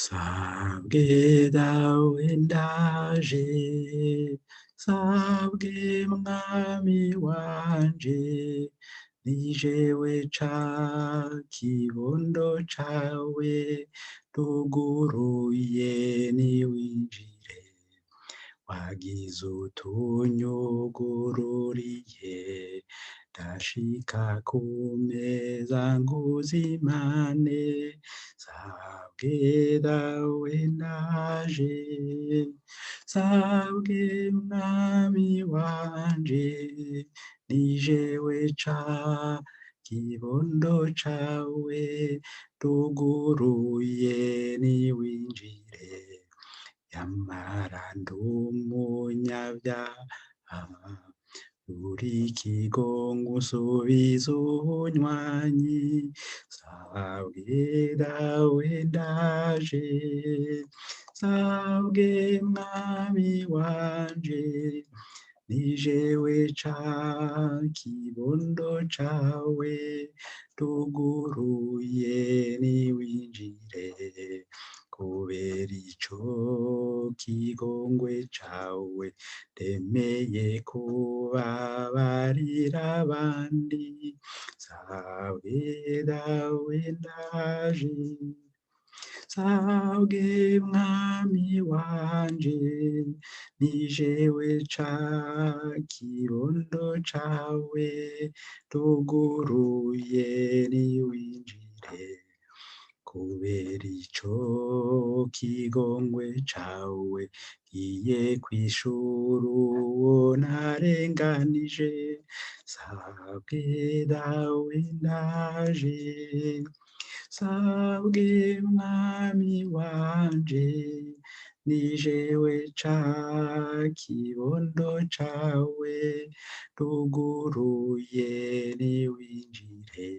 sabwe dawe ndaje, sabwe mwami wanje, ni jewe ca kibondo cawe, tuguruye niwinjire, wagize utunyugururiye, ndashika ku meza nguzimane, sabwe dawe ndaje, sabwe mwami wanje, ni jewe ca kibondo cawe, tuguruye niwinjire, yamara ndumunyabyaha, uri ikigongo usubiza ubunywanyi, sabwe dawe ndaje, sabwe mwami wanje, ni jewe ca kibondo cawe, tuguruye niwinjire, kubera ico kigongwe cawe, ndemeye kubabarira abandi, sabwe dawe ndaje, sabwe mwami wanje, ni jewe ca kibondo cawe, tuguruye niwinjire, kubera ico kigongwe cawe, ngiye kwishura uwo narenganije, sabwe dawe ndaje, sabwe mwami wanje, ni jewe ca kibondo cawe, tuguruye niwinjire.